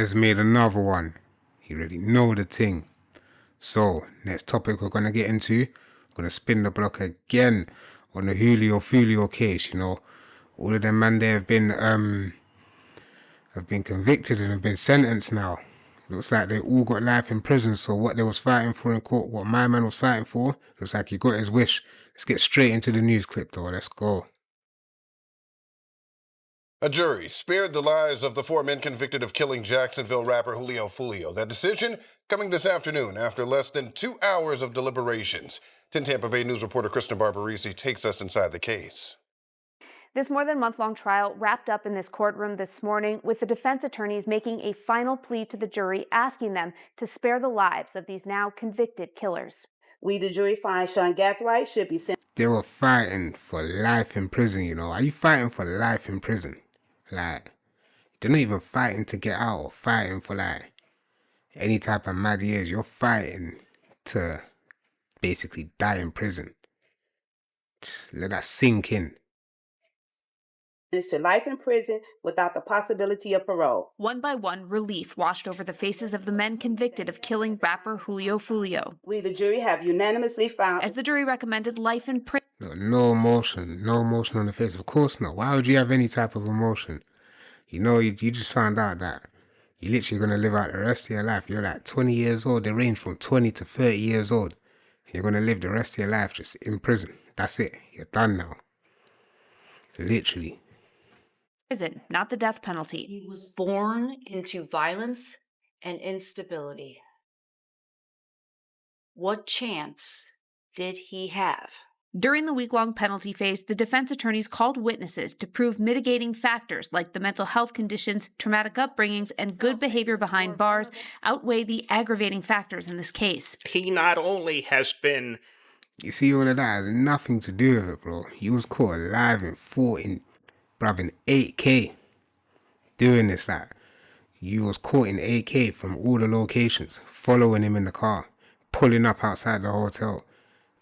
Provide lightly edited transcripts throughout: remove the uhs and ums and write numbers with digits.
has made another one. You already know the thing. So, next topic we're going to get into, we're going to spin the block again on the FOOLIO case, you know. All of them man there have been convicted and have been sentenced now. Looks like they all got life in prison, so what they was fighting for in court, what my man was fighting for, looks like he got his wish. Let's get straight into the news clip though, let's go. A jury spared the lives of the 4 men convicted of killing Jacksonville rapper JULIO FOOLIO. That decision coming this afternoon after less than 2 hours of deliberations. 10 Tampa Bay News reporter Kristen Barbarisi takes us inside the case. This more than month-long trial wrapped up in this courtroom this morning with the defense attorneys making a final plea to the jury, asking them to spare the lives of these now convicted killers. We, the jury, find Sean Gathright should be sent. They were fighting for life in prison, you know. Are you fighting for life in prison? Like, they're not even fighting to get out or fighting for like any type of mad years. You're fighting to basically die in prison. Just let that sink in. To life in prison without the possibility of parole. One by one, relief washed over the faces of the men convicted of killing rapper JULIO FOOLIO. We, the jury, have unanimously found, as the jury recommended life in prison. No emotion on the face. Of course not. Why would you have any type of emotion? You know, you just found out that you're literally going to live out the rest of your life. You're like 20 years old. They range from 20 to 30 years old. You're going to live the rest of your life just in prison. That's it. You're done now. Literally. Prison, not the death penalty. He was born into violence and instability. What chance did he have? During the week-long penalty phase, the defense attorneys called witnesses to prove mitigating factors like the mental health conditions, traumatic upbringings, and good behavior behind bars outweigh the aggravating factors in this case. He not only has been... You see, all of that has nothing to do with it, bro. You was caught alive in 8K doing this. Like, you was caught in 8K from all the locations, following him in the car, pulling up outside the hotel,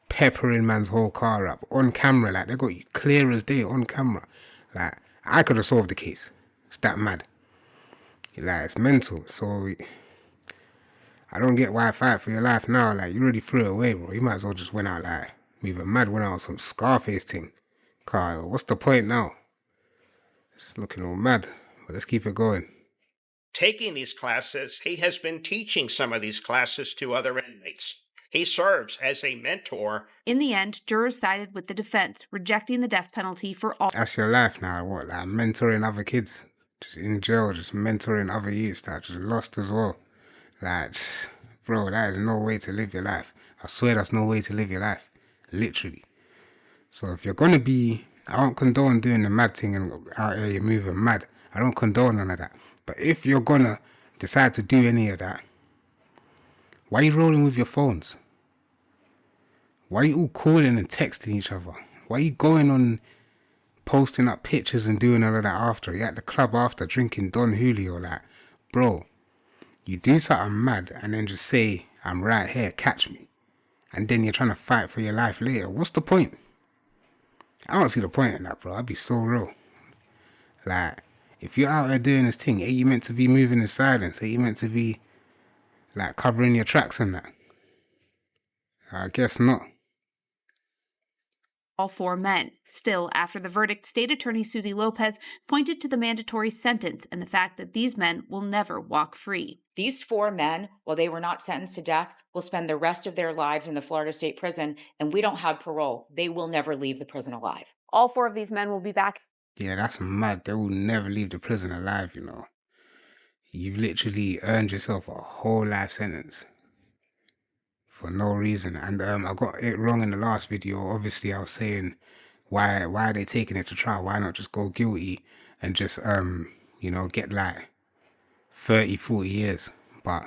peppering man's whole car up on camera. Like, they got you clear as day on camera. Like, I could have solved the case. It's that mad. Like, it's mental. So I don't get why fight for your life now. Like, you already threw it away, bro. You might as well just went out like even mad, went out on some Scarface thing. Car, what's the point now? It's looking all mad, but let's keep it going. Taking these classes, he has been teaching some of these classes to other inmates. He serves as a mentor. In the end, jurors sided with the defense, rejecting the death penalty for all. That's your life now, what, like mentoring other kids? Just in jail, just mentoring other youths that just lost as well. Like, bro, that is no way to live your life. I swear that's no way to live your life. Literally. So if you're going to be... I don't condone doing the mad thing and out here you're moving mad. I don't condone none of that. But if you're gonna decide to do any of that, why are you rolling with your phones? Why are you all calling and texting each other? Why are you going on posting up pictures and doing all of that after? You're at the club after drinking Don Julio. Like, bro, you do something mad and then just say, I'm right here, catch me. And then you're trying to fight for your life later. What's the point? I don't see the point in that, bro. I'd be so real. Like, if you're out there doing this thing, ain't you meant to be moving in silence? Ain't you meant to be, like, covering your tracks and that? I guess not. All 4 men. Still, after the verdict, State Attorney Susie Lopez pointed to the mandatory sentence and the fact that these men will never walk free. These 4 men, while they were not sentenced to death, will spend the rest of their lives in the Florida State Prison, and we don't have parole. They will never leave the prison alive. All 4 of these men will be back. Yeah, that's mad. They will never leave the prison alive, you know. You've literally earned yourself a whole life sentence for no reason. And I got it wrong in the last video. Obviously, I was saying, why are they taking it to trial? Why not just go guilty and just, you know, get like 30, 40 years? But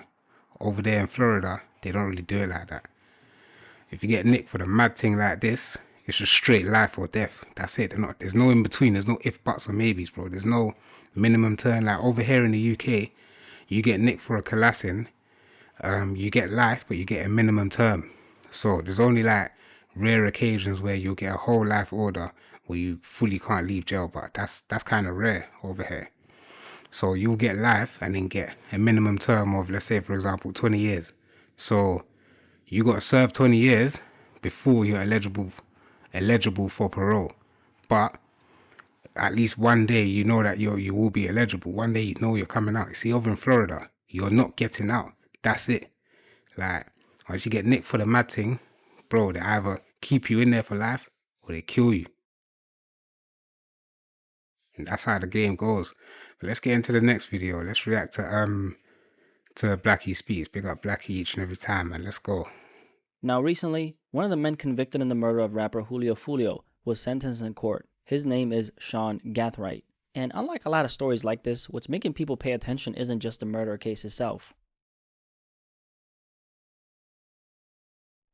over there in Florida, they don't really do it like that. If you get nicked for the mad thing like this, it's just straight life or death. That's it. There's no in between. There's no if, buts, or maybes, bro. There's no minimum term. Like over here in the UK, you get nicked for a collassing, you get life, but you get a minimum term. So there's only like rare occasions where you'll get a whole life order where you fully can't leave jail, but that's kind of rare over here. So you'll get life and then get a minimum term of, let's say, for example, 20 years. So you got to serve 20 years before you're eligible for parole. But at least one day you know that you will be eligible. One day you know you're coming out. You see, over in Florida, you're not getting out. That's it. Like, once you get nicked for the mad thing, bro, they either keep you in there for life or they kill you. And that's how the game goes. But let's get into the next video. Let's react to Blackie Speaks. Big up Blackie each and every time, man. Let's go. Now recently, one of the men convicted in the murder of rapper JULIO FOOLIO was sentenced in court. His name is Sean Gathright. And unlike a lot of stories like this, what's making people pay attention isn't just the murder case itself.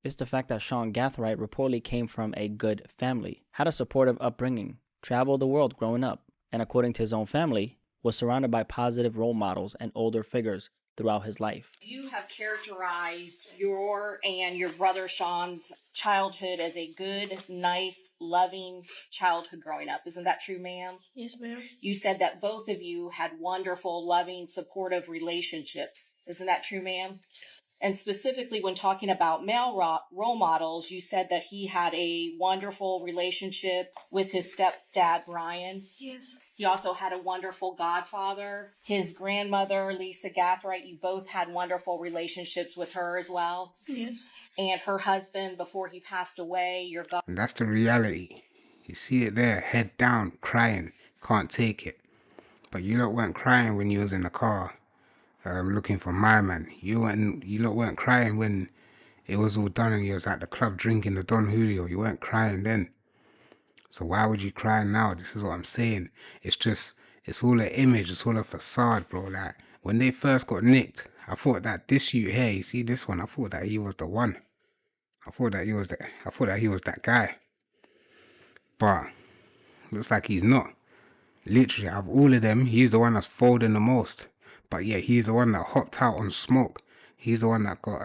It's the fact that Sean Gathright reportedly came from a good family, had a supportive upbringing, traveled the world growing up, and according to his own family, was surrounded by positive role models and older figures throughout his life. You have characterized your and your brother Sean's childhood as a good, nice, loving childhood growing up. Isn't that true, ma'am? Yes, ma'am. You said that both of you had wonderful, loving, supportive relationships. Isn't that true, ma'am? And specifically when talking about male role models, you said that he had a wonderful relationship with his stepdad, Brian. Yes. He also had a wonderful godfather. His grandmother, Lisa Gathright, you both had wonderful relationships with her as well. Yes. And her husband, before he passed away, your And that's the reality. You see it there, head down, crying, can't take it. But you lot weren't crying when you was in the car looking for my man. You lot weren't crying when it was all done and you was at the club drinking the Don Julio. You weren't crying then. So why would you cry now? This is what I'm saying. It's all an image. It's all a facade, bro. Like, when they first got nicked, I thought that this youth here, you see this one, I thought that he was the one. I thought that he was that guy. But looks like he's not. Literally, out of all of them, he's the one that's folding the most. But yeah, he's the one that hopped out on smoke. He's the one that got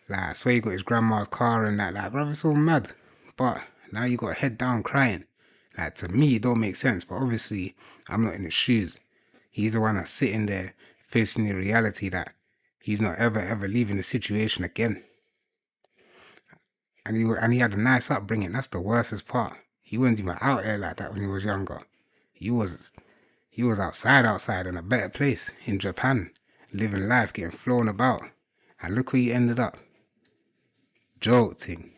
like, I swear he got his grandma's car and that. Like, bro, it's all mad. But now you got to head down crying. Like, to me, it don't make sense. But obviously, I'm not in his shoes. He's the one that's sitting there facing the reality that he's not ever leaving the situation again. And he had a nice upbringing. That's the worstest part. He wasn't even out there like that when he was younger. He was outside in a better place in Japan, living life, getting flown about. And look where he ended up. Jolting.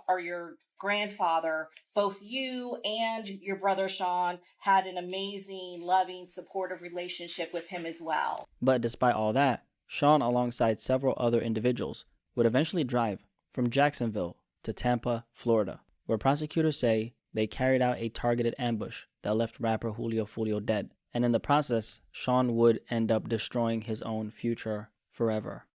or your grandfather, both you and your brother Sean had an amazing, loving, supportive relationship with him as well. But despite all that, Sean, alongside several other individuals, would eventually drive from Jacksonville to Tampa, Florida, where prosecutors say they carried out a targeted ambush that left rapper JULIO FOOLIO dead. And in the process, Sean would end up destroying his own future forever.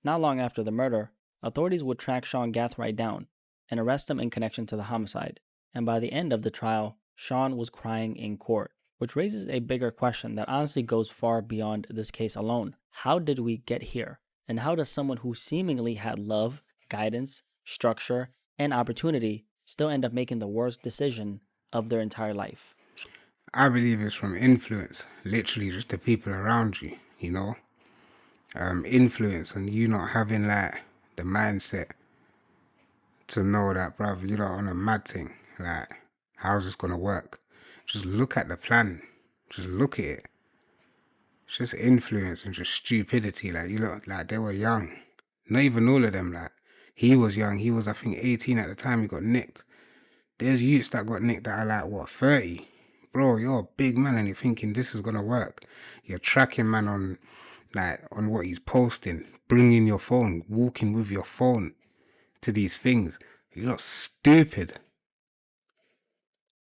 Not long after the murder, authorities would track Sean Gathright down and arrest him in connection to the homicide. And by the end of the trial, Sean was crying in court, which raises a bigger question that honestly goes far beyond this case alone. How did we get here? And how does someone who seemingly had love, guidance, structure, and opportunity still end up making the worst decision of their entire life? I believe it's from influence. Literally just the people around you, you know? Influence, and you not having like the mindset to know that, brother, you're not on a mad thing. Like, how's this gonna work? Just look at the plan. Just look at it. It's just influence and just stupidity. Like, you look like they were young. Not even all of them. Like, he was young. He was, I think, 18 at the time he got nicked. There's youths that got nicked that are like, what, 30? Bro, you're a big man and you're thinking this is gonna work. You're tracking man on what he's posting, bringing your phone, walking with your phone to these things. You're not stupid.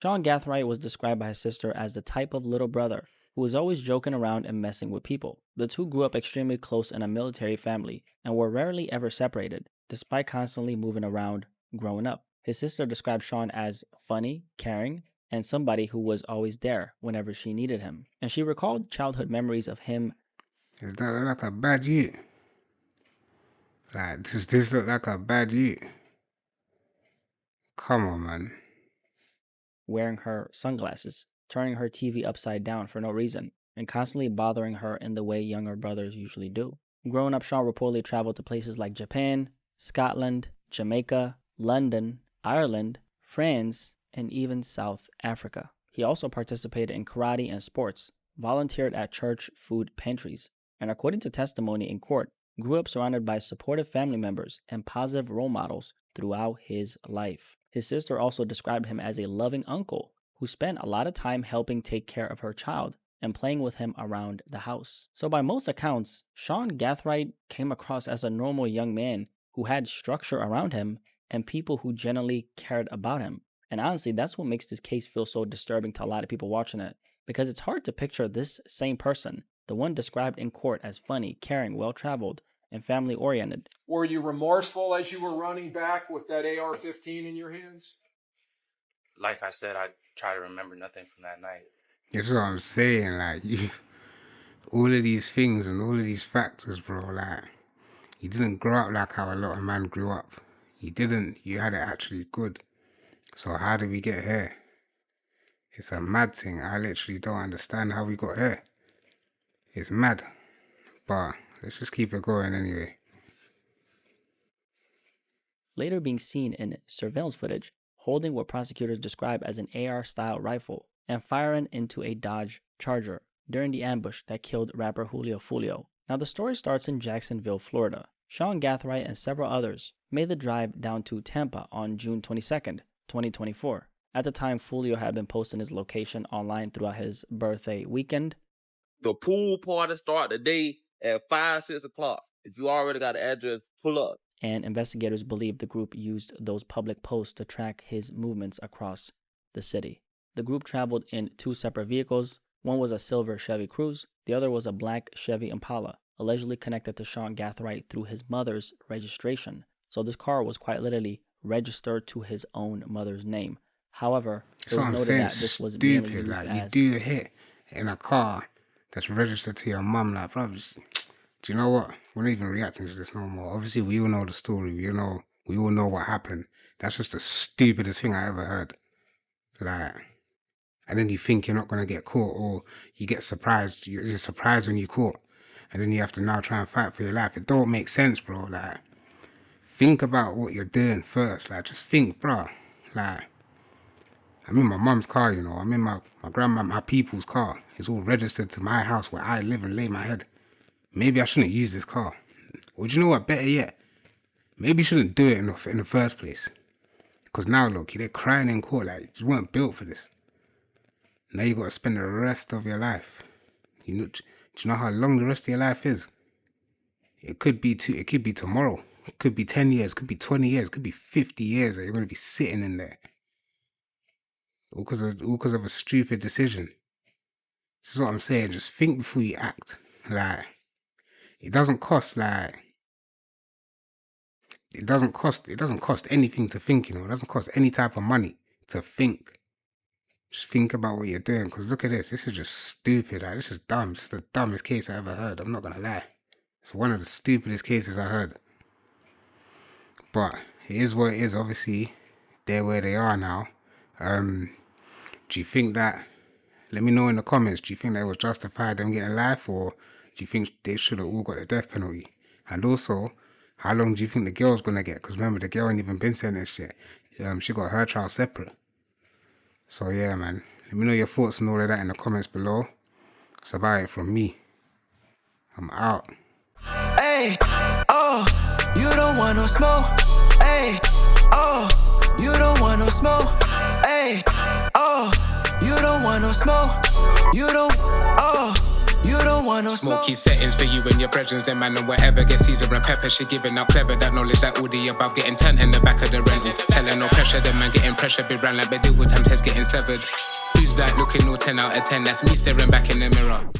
Sean Gathright was described by his sister as the type of little brother who was always joking around and messing with people. The two grew up extremely close in a military family and were rarely ever separated, despite constantly moving around growing up. His sister described Sean as funny, caring, and somebody who was always there whenever she needed him. And she recalled childhood memories of him. Is that like a bad youth? Like, does this look like a bad youth? Come on, man. wearing her sunglasses, turning her TV upside down for no reason, and constantly bothering her in the way younger brothers usually do. Growing up, Sean reportedly traveled to places like Japan, Scotland, Jamaica, London, Ireland, France, and even South Africa. He also participated in karate and sports, volunteered at church food pantries, and according to testimony in court, grew up surrounded by supportive family members and positive role models throughout his life. His sister also described him as a loving uncle who spent a lot of time helping take care of her child and playing with him around the house. So by most accounts, Sean Gathright came across as a normal young man who had structure around him and people who genuinely cared about him. And honestly, that's what makes this case feel so disturbing to a lot of people watching it, because it's hard to picture this same person, the one described in court as funny, caring, well-traveled, and family-oriented. Were you remorseful as you were running back with that AR-15 in your hands? Like I said, I try to remember nothing from that night. That's what I'm saying, like, all of these things and all of these factors, bro, like, you didn't grow up like how a lot of men grew up. You had it actually good. So how did we get here? It's a mad thing. I literally don't understand how we got here. It's mad. But let's just keep it going anyway. Later being seen in surveillance footage, holding what prosecutors describe as an AR-style rifle and firing into a Dodge Charger during the ambush that killed rapper JULIO FOOLIO. Now the story starts in Jacksonville, Florida. Sean Gathright and several others made the drive down to Tampa on June 22nd, 2024. At the time, FOOLIO had been posting his location online throughout his birthday weekend. The pool party start the day at 5, 6 o'clock. If you already got an address, pull up. And investigators believe the group used those public posts to track his movements across the city. The group traveled in 2 separate vehicles. One was a silver Chevy Cruze. The other was a black Chevy Impala, allegedly connected to Sean Gathright through his mother's registration. So this car was quite literally registered to his own mother's name. However, it was noted that this was merely used like, as... you do a hit in a car that's registered to your mum, like, bro, do you know what? We're not even reacting to this no more. Obviously, we all know the story. We all know what happened. That's just the stupidest thing I ever heard. Like, and then you think you're not going to get caught, or you get surprised. You're surprised when you're caught. And then you have to now try and fight for your life. It don't make sense, bro. Like, think about what you're doing first. Like, just think, bro. Like, I'm in my mum's car, you know. I'm in my grandma, my people's car. It's all registered to my house where I live and lay my head. Maybe I shouldn't use this car. Or do you know what? Better yet, maybe you shouldn't do it in the first place. Because now, look, they're crying in court like, you weren't built for this. Now you got to spend the rest of your life. Do you know how long the rest of your life is? It could be tomorrow. It could be 10 years. It could be 20 years. It could be 50 years that you're going to be sitting in there. All because of a stupid decision. This is what I'm saying. Just think before you act. Like, it doesn't cost anything to think, you know. It doesn't cost any type of money to think. Just think about what you're doing. Because look at this. This is just stupid. Like, this is dumb. This is the dumbest case I ever heard. I'm not going to lie. It's one of the stupidest cases I heard. But it is what it is. Obviously, they're where they are now. Do you think that, let me know in the comments, do you think that it was justified them getting life, or do you think they should have all got the death penalty? And also, how long do you think the girl's going to get? Because remember, the girl ain't even been sentenced yet. She got her trial separate. So yeah, man. Let me know your thoughts and all of that in the comments below. That's about it from me. I'm out. Hey, oh, you don't want no smoke. Hey, oh, you don't want no smoke. Hey, oh, you don't want no smoke. You don't want no smoke. Smoky settings for you and your brethren, them man and whatever. Get Caesar and pepper, she giving out clever. That knowledge that all the above getting turned in the back of the rental. Telling no pressure, the man getting pressure. Be round like medieval times, heads getting severed. Who's that looking all 10 out of 10? That's me staring back in the mirror.